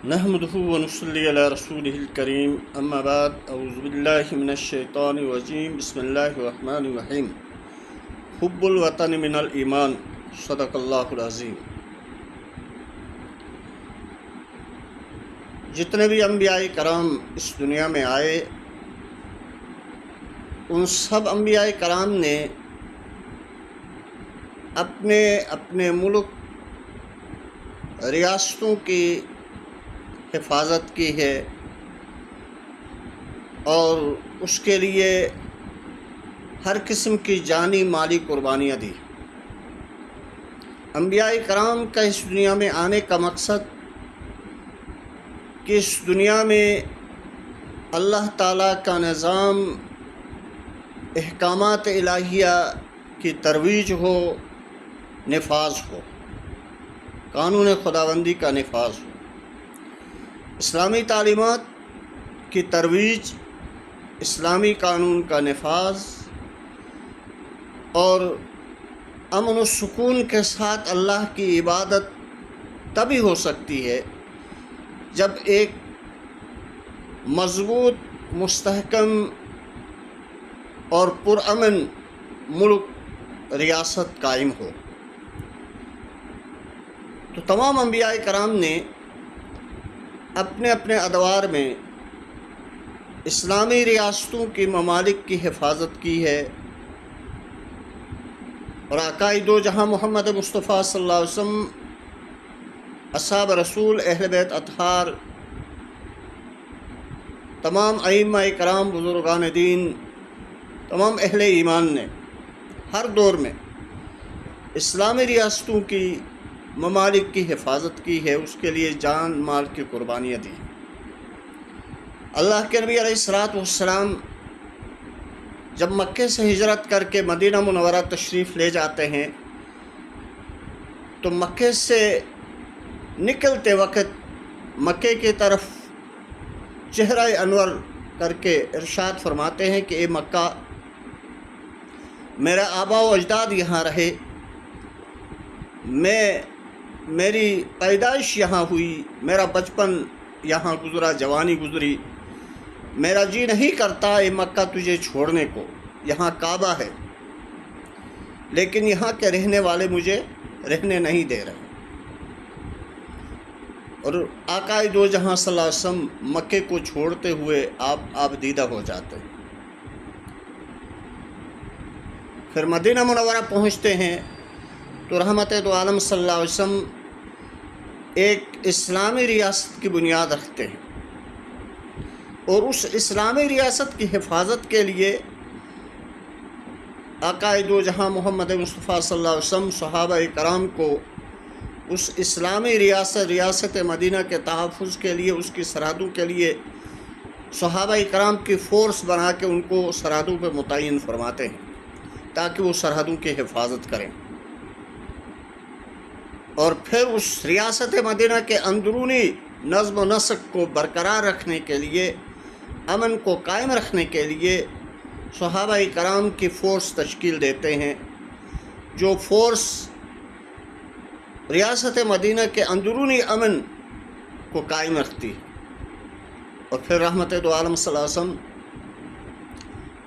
نحمده ونصلي على رسوله الكريم اما بعد اعوذ بالله من الشیطان الرجیم بسم اللہ الرحمن الرحیم حب الوطن من الایمان صدق اللہ العظیم۔ جتنے بھی انبیاء کرام اس دنیا میں آئے ان سب انبیاء کرام نے اپنے اپنے ملک ریاستوں کی حفاظت کی ہے اور اس کے لیے ہر قسم کی جانی مالی قربانیاں دی۔ انبیاء کرام کا اس دنیا میں آنے کا مقصد کہ اس دنیا میں اللہ تعالیٰ کا نظام احکامات الہیہ کی ترویج ہو، نفاذ ہو، قانون خداوندی کا نفاذ ہو، اسلامی تعلیمات کی ترویج، اسلامی قانون کا نفاذ اور امن و سکون کے ساتھ اللہ کی عبادت تبھی ہو سکتی ہے جب ایک مضبوط، مستحکم اور پرامن ملک، ریاست قائم ہو۔ تو تمام انبیاء کرام نے اپنے اپنے ادوار میں اسلامی ریاستوں کی ممالک کی حفاظت کی ہے، اور آقا دو جہاں محمد مصطفیٰ صلی اللہ علیہ وسلم، اصحاب رسول، اہل بیت اطہار، تمام ائمہ کرام، بزرگان دین، تمام اہل ایمان نے ہر دور میں اسلامی ریاستوں کی، ممالک کی حفاظت کی ہے، اس کے لیے جان مال کی قربانیاں دی۔ اللہ کے نبی علیہ الصلوۃ والسلام جب مکے سے ہجرت کر کے مدینہ منورہ تشریف لے جاتے ہیں تو مکے سے نکلتے وقت مکے کی طرف چہرہ انور کر کے ارشاد فرماتے ہیں کہ اے مکہ، میرا آبا و اجداد یہاں رہے، میری پیدائش یہاں ہوئی، میرا بچپن یہاں گزرا، جوانی گزری، میرا جی نہیں کرتا اے مکہ تجھے چھوڑنے کو، یہاں کعبہ ہے لیکن یہاں کے رہنے والے مجھے رہنے نہیں دے رہے۔ اور آقا دو جہاں صلی اللہ علیہ وسلم مکے کو چھوڑتے ہوئے آپ دیدہ ہو جاتے ہیں۔ پھر مدینہ منورہ پہنچتے ہیں تو رحمت دو عالم صلی اللہ علیہ وسلم ایک اسلامی ریاست کی بنیاد رکھتے ہیں، اور اس اسلامی ریاست کی حفاظت کے لیے آقا دو جہاں محمد مصطفیٰ صلی اللہ علیہ وسلم صحابہ کرام کو اس اسلامی ریاست مدینہ کے تحفظ کے لیے، اس کی سرحدوں کے لیے صحابہ کرام کی فورس بنا کے ان کو سرحدوں پہ متعین فرماتے ہیں تاکہ وہ سرحدوں کی حفاظت کریں، اور پھر اس ریاست مدینہ کے اندرونی نظم و نسق کو برقرار رکھنے کے لیے، امن کو قائم رکھنے کے لیے صحابہ کرام کی فورس تشکیل دیتے ہیں، جو فورس ریاست مدینہ کے اندرونی امن کو قائم رکھتی ہے۔ اور پھر رحمت دو عالم صلی اللہ علیہ وسلم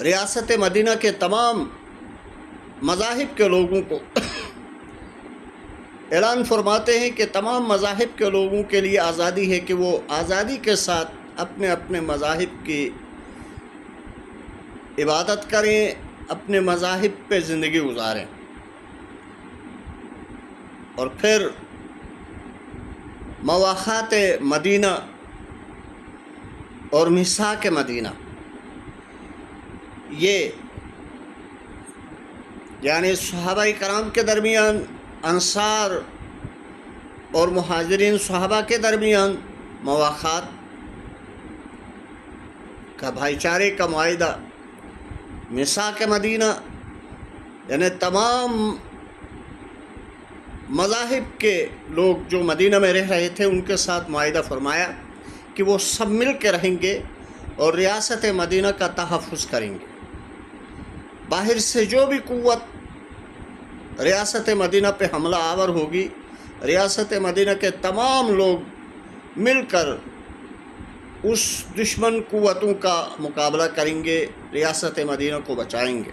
ریاست مدینہ کے تمام مذاہب کے لوگوں کو اعلان فرماتے ہیں کہ تمام مذاہب کے لوگوں کے لیے آزادی ہے کہ وہ آزادی کے ساتھ اپنے اپنے مذاہب کی عبادت کریں، اپنے مذاہب پہ زندگی گزاریں۔ اور پھر مواخات مدینہ اور میثاق مدینہ، یہ یعنی صحابہ کرام کے درمیان، انصار اور مہاجرین صحابہ کے درمیان مواخات کا، بھائی چارے کا معاہدہ، میثاق مدینہ یعنی تمام مذاہب کے لوگ جو مدینہ میں رہ رہے تھے ان کے ساتھ معاہدہ فرمایا کہ وہ سب مل کے رہیں گے اور ریاست مدینہ کا تحفظ کریں گے۔ باہر سے جو بھی قوت ریاست مدینہ پہ حملہ آور ہوگی، ریاست مدینہ کے تمام لوگ مل کر اس دشمن قوتوں کا مقابلہ کریں گے، ریاست مدینہ کو بچائیں گے،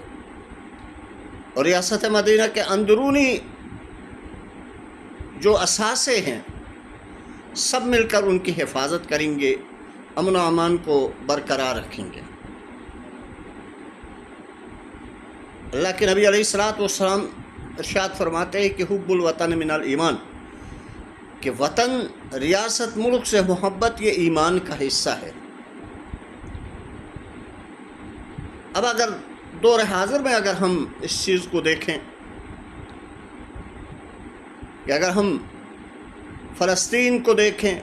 اور ریاست مدینہ کے اندرونی جو اثاثے ہیں سب مل کر ان کی حفاظت کریں گے، امن و امان کو برقرار رکھیں گے۔ اللہ کے نبی علیہ الصلوۃ والسلام ارشاد فرماتے ہیں کہ حب الوطن من الایمان، کہ وطن، ریاست، ملک سے محبت یہ ایمان کا حصہ ہے۔ اب اگر دور حاضر میں اگر ہم اس چیز کو دیکھیں کہ اگر ہم فلسطین کو دیکھیں،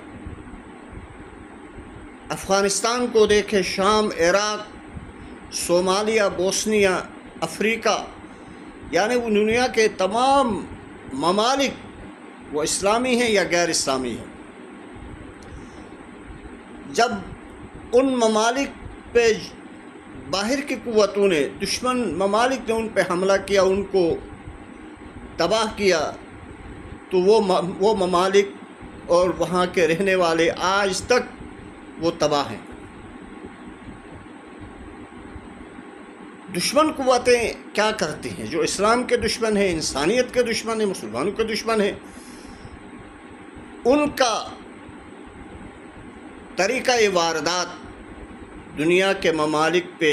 افغانستان کو دیکھیں، شام، عراق، صومالیہ، بوسنیا، افریقہ، یعنی وہ دنیا کے تمام ممالک وہ اسلامی ہیں یا غیر اسلامی ہیں، جب ان ممالک پہ باہر کی قوتوں نے، دشمن ممالک نے ان پہ حملہ کیا، ان کو تباہ کیا، تو وہ ممالک اور وہاں کے رہنے والے آج تک وہ تباہ ہیں۔ دشمن قوتیں کیا کرتی ہیں؟ جو اسلام کے دشمن ہیں، انسانیت کے دشمن ہیں، مسلمانوں کے دشمن ہیں، ان کا طریقہ واردات دنیا کے ممالک پہ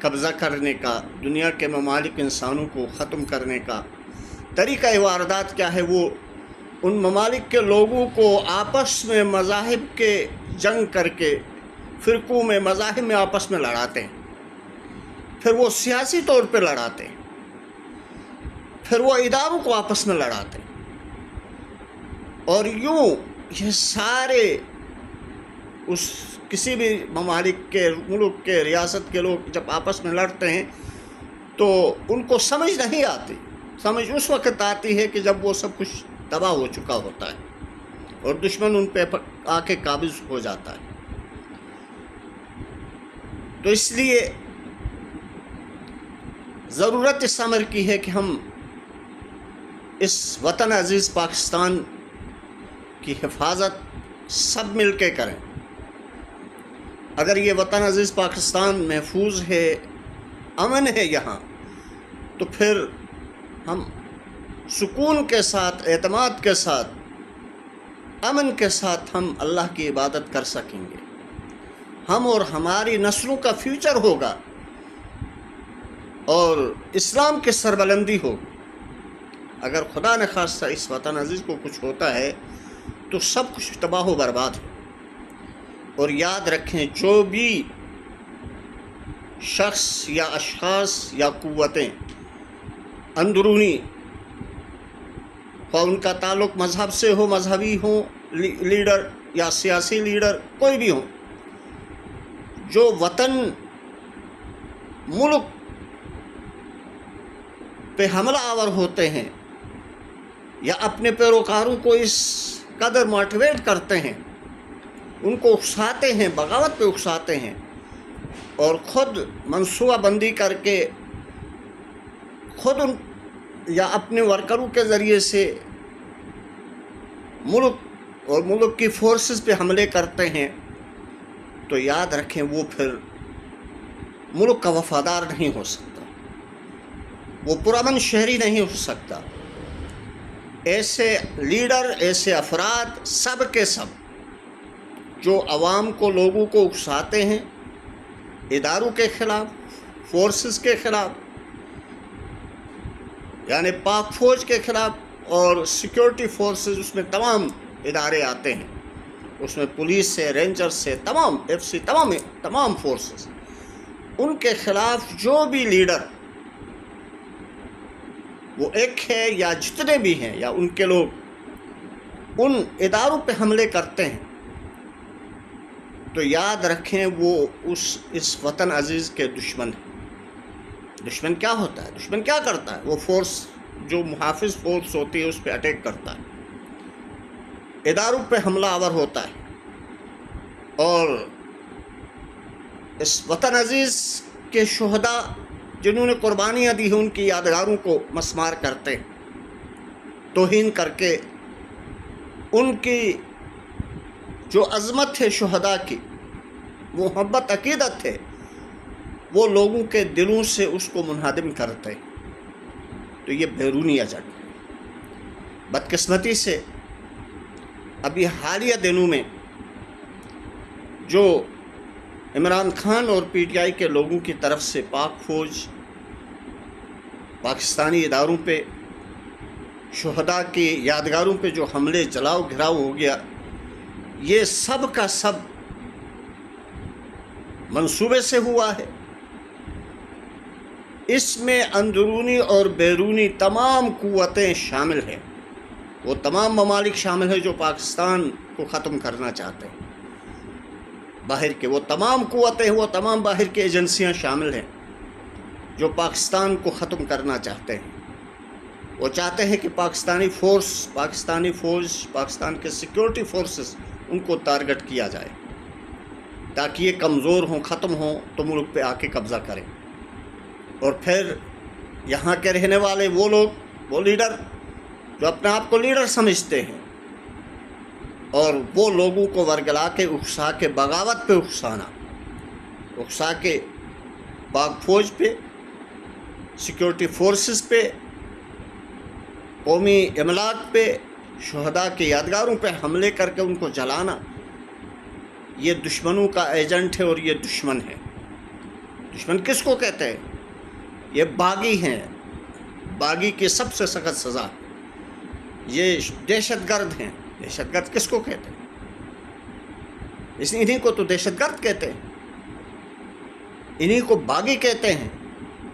قبضہ کرنے کا، دنیا کے ممالک انسانوں کو ختم کرنے کا طریقہ واردات کیا ہے؟ وہ ان ممالک کے لوگوں کو آپس میں مذاہب کے جنگ کر کے، فرقوں میں، مذاہب میں آپس میں لڑاتے ہیں، پھر وہ سیاسی طور پہ لڑاتے ہیں، پھر وہ اداروں کو آپس میں لڑاتے ہیں، اور یوں یہ سارے اس کسی بھی ممالک کے، ملک کے، ریاست کے لوگ جب آپس میں لڑتے ہیں تو ان کو سمجھ نہیں آتی۔ سمجھ اس وقت آتی ہے کہ جب وہ سب کچھ تباہ ہو چکا ہوتا ہے اور دشمن ان پہ آ کے قابض ہو جاتا ہے۔ تو اس لیے ضرورت اس امر کی ہے کہ ہم اس وطن عزیز پاکستان کی حفاظت سب مل کے کریں۔ اگر یہ وطن عزیز پاکستان محفوظ ہے، امن ہے یہاں، تو پھر ہم سکون کے ساتھ، اعتماد کے ساتھ، امن کے ساتھ ہم اللہ کی عبادت کر سکیں گے، ہم اور ہماری نسلوں کا فیوچر ہوگا اور اسلام کی سربلندی ہوگی۔ اگر خدا نخواستہ اس وطن عزیز کو کچھ ہوتا ہے تو سب کچھ تباہ و برباد ہو۔ اور یاد رکھیں، جو بھی شخص یا اشخاص یا قوتیں اندرونی، خواہ ان کا تعلق مذہب سے ہو، مذہبی ہوں لیڈر یا سیاسی لیڈر، کوئی بھی ہوں، جو وطن، ملک پہ حملہ آور ہوتے ہیں یا اپنے پیروکاروں کو اس قدر موٹیویٹ کرتے ہیں، ان کو اکساتے ہیں، بغاوت پہ اکساتے ہیں، اور خود منصوبہ بندی کر کے خود ان یا اپنے ورکروں کے ذریعے سے ملک اور ملک کی فورسز پہ حملے کرتے ہیں، تو یاد رکھیں وہ پھر ملک کا وفادار نہیں ہو سکتا، وہ پرامن شہری نہیں ہو سکتا۔ ایسے لیڈر، ایسے افراد، سب کے سب جو عوام کو، لوگوں کو اکساتے ہیں اداروں کے خلاف، فورسز کے خلاف، یعنی پاک فوج کے خلاف اور سیکیورٹی فورسز، اس میں تمام ادارے آتے ہیں، اس میں پولیس سے، رینجر سے، تمام ایف سی، تمام فورسز، ان کے خلاف جو بھی لیڈر، وہ ایک ہے یا جتنے بھی ہیں یا ان کے لوگ ان اداروں پہ حملے کرتے ہیں، تو یاد رکھیں وہ اس وطن عزیز کے دشمن ہیں۔ دشمن کیا ہوتا ہے؟ دشمن کیا کرتا ہے؟ وہ فورس جو محافظ فورس ہوتی ہے اس پہ اٹیک کرتا ہے، اداروں پہ حملہ آور ہوتا ہے، اور اس وطن عزیز کے شہداء جنہوں نے قربانیاں دی ہیں ان کی یادگاروں کو مسمار کرتے ہیں، توہین کر کے ان کی جو عظمت ہے شہداء کی، وہ محبت عقیدت ہے، وہ لوگوں کے دلوں سے اس کو منہدم کرتے، تو یہ بیرونی ایجنٹ ہے۔ بدقسمتی سے ابھی حالیہ دنوں میں جو عمران خان اور پی ٹی آئی کے لوگوں کی طرف سے پاک فوج، پاکستانی اداروں پہ، شہداء کی یادگاروں پہ جو حملے جلاؤ گھراؤ ہو گیا، یہ سب کا سب منصوبے سے ہوا ہے۔ اس میں اندرونی اور بیرونی تمام قوتیں شامل ہیں، وہ تمام ممالک شامل ہیں جو پاکستان کو ختم کرنا چاہتے ہیں۔ باہر کے وہ تمام قوتیں، وہ تمام باہر کی ایجنسیاں شامل ہیں جو پاکستان کو ختم کرنا چاہتے ہیں۔ وہ چاہتے ہیں کہ پاکستانی فورس، پاکستانی فوج، پاکستان کے سیکیورٹی فورسز، ان کو ٹارگٹ کیا جائے تاکہ یہ کمزور ہوں، ختم ہوں، تو ملک پہ آ کے قبضہ کریں۔ اور پھر یہاں کے رہنے والے وہ لوگ، وہ لیڈر جو اپنے آپ کو لیڈر سمجھتے ہیں، اور وہ لوگوں کو ورگلا کے، اکسا کے، بغاوت پہ اکسا کے پاک فوج پہ، سیکیورٹی فورسز پہ، قومی املاک پہ، شہداء کے یادگاروں پہ حملے کر کے ان کو جلانا، یہ دشمنوں کا ایجنٹ ہے اور یہ دشمن ہے۔ دشمن کس کو کہتے ہیں؟ یہ باغی ہیں، باغی کی سب سے سخت سزا، یہ دہشت گرد ہیں۔ دہشت گرد کس کو کہتے ہیں؟ انہیں کو تو دہشت گرد کہتے ہیں، انہیں کو باغی کہتے ہیں،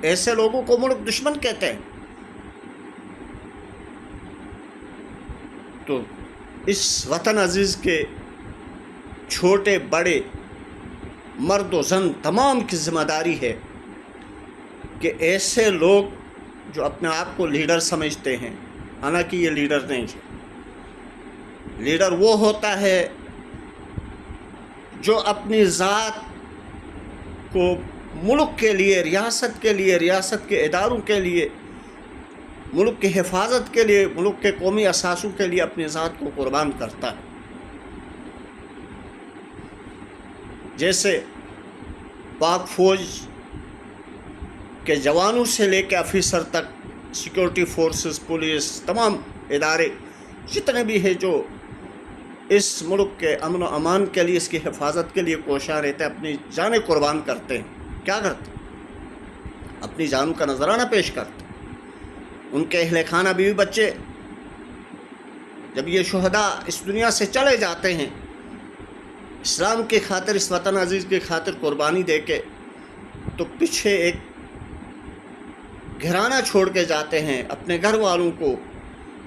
ایسے لوگوں کو ملک دشمن کہتے ہیں۔ تو اس وطن عزیز کے چھوٹے بڑے، مرد و زن تمام کی ذمہ داری ہے کہ ایسے لوگ جو اپنے آپ کو لیڈر سمجھتے ہیں، حالانکہ یہ لیڈر نہیں ہے۔ لیڈر وہ ہوتا ہے جو اپنی ذات کو ملک کے لیے، ریاست کے لیے، ریاست کے اداروں کے لیے، ملک کی حفاظت کے لیے، ملک کے قومی اثاثوں کے لیے اپنی ذات کو قربان کرتا ہے۔ جیسے پاک فوج کے جوانوں سے لے کے آفیسر تک، سیکیورٹی فورسز، پولیس، تمام ادارے جتنے بھی ہیں جو اس ملک کے امن و امان کے لیے، اس کی حفاظت کے لیے کوشاں رہتے ہیں، اپنی جانیں قربان کرتے ہیں۔ کیا کرتے ہیں؟ اپنی جانوں کا نذرانہ پیش کرتے ہیں۔ ان کے اہل خانہ، بیوی بچے، جب یہ شہداء اس دنیا سے چلے جاتے ہیں، اسلام کی خاطر، اس وطن عزیز کی خاطر قربانی دے کے، تو پیچھے ایک گھرانہ چھوڑ کے جاتے ہیں، اپنے گھر والوں کو،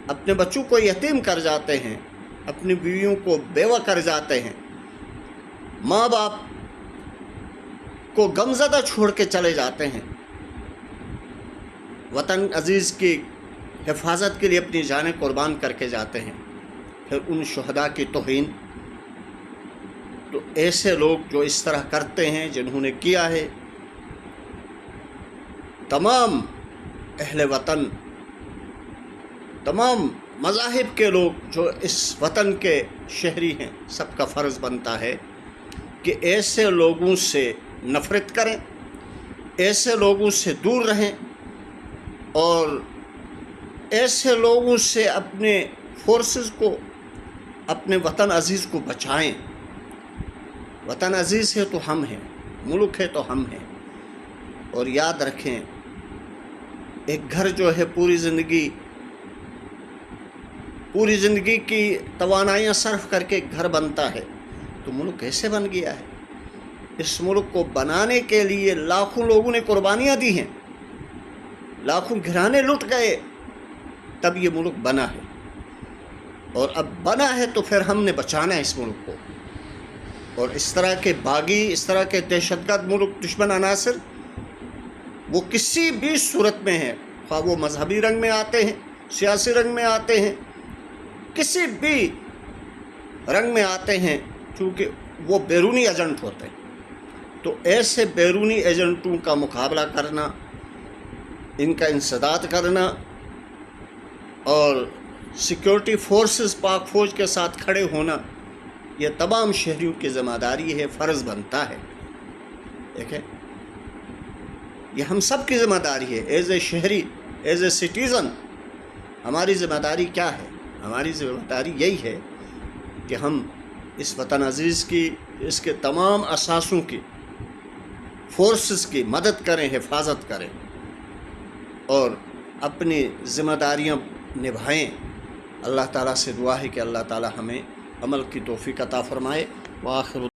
اپنے بچوں کو یتیم کر جاتے ہیں، اپنی بیویوں کو بیوہ کر جاتے ہیں، ماں باپ کو غمزدہ چھوڑ کے چلے جاتے ہیں، وطن عزیز کی حفاظت کے لیے اپنی جانیں قربان کر کے جاتے ہیں، پھر ان شہداء کی توہین۔ تو ایسے لوگ جو اس طرح کرتے ہیں، جنہوں نے کیا ہے، تمام اہل وطن، تمام مذاہب کے لوگ جو اس وطن کے شہری ہیں، سب کا فرض بنتا ہے کہ ایسے لوگوں سے نفرت کریں، ایسے لوگوں سے دور رہیں، اور ایسے لوگوں سے اپنے فورسز کو، اپنے وطن عزیز کو بچائیں۔ وطن عزیز ہے تو ہم ہیں، ملک ہے تو ہم ہیں۔ اور یاد رکھیں، ایک گھر جو ہے پوری زندگی کی توانائیاں صرف کر کے ایک گھر بنتا ہے، تو ملک کیسے بن گیا ہے؟ اس ملک کو بنانے کے لیے لاکھوں لوگوں نے قربانیاں دی ہیں، لاکھوں گھرانے لٹ گئے، تب یہ ملک بنا ہے۔ اور اب بنا ہے تو پھر ہم نے بچانا ہے اس ملک کو۔ اور اس طرح کے باغی، اس طرح کے دہشت گرد ملک دشمن عناصر، وہ کسی بھی صورت میں ہیں، خواہ وہ مذہبی رنگ میں آتے ہیں، سیاسی رنگ میں آتے ہیں، کسی بھی رنگ میں آتے ہیں، کیونکہ وہ بیرونی ایجنٹ ہوتے ہیں۔ تو ایسے بیرونی ایجنٹوں کا مقابلہ کرنا، ان کا انسداد کرنا، اور سیکیورٹی فورسز، پاک فوج کے ساتھ کھڑے ہونا، یہ تمام شہریوں کی ذمہ داری ہے، فرض بنتا ہے. دیکھیں، یہ ہم سب کی ذمہ داری ہے. ایز اے شہری، ایز اے سٹیزن، ہماری ذمہ داری کیا ہے؟ ہماری ذمہ داری یہی ہے کہ ہم اس وطن عزیز کی، اس کے تمام اثاثوں کی، فورسز کی مدد کریں، حفاظت کریں اور اپنی ذمہ داریاں نبھائیں. اللہ تعالیٰ سے دعا ہے کہ اللہ تعالیٰ ہمیں عمل کی توفیق عطا فرمائے. وآخر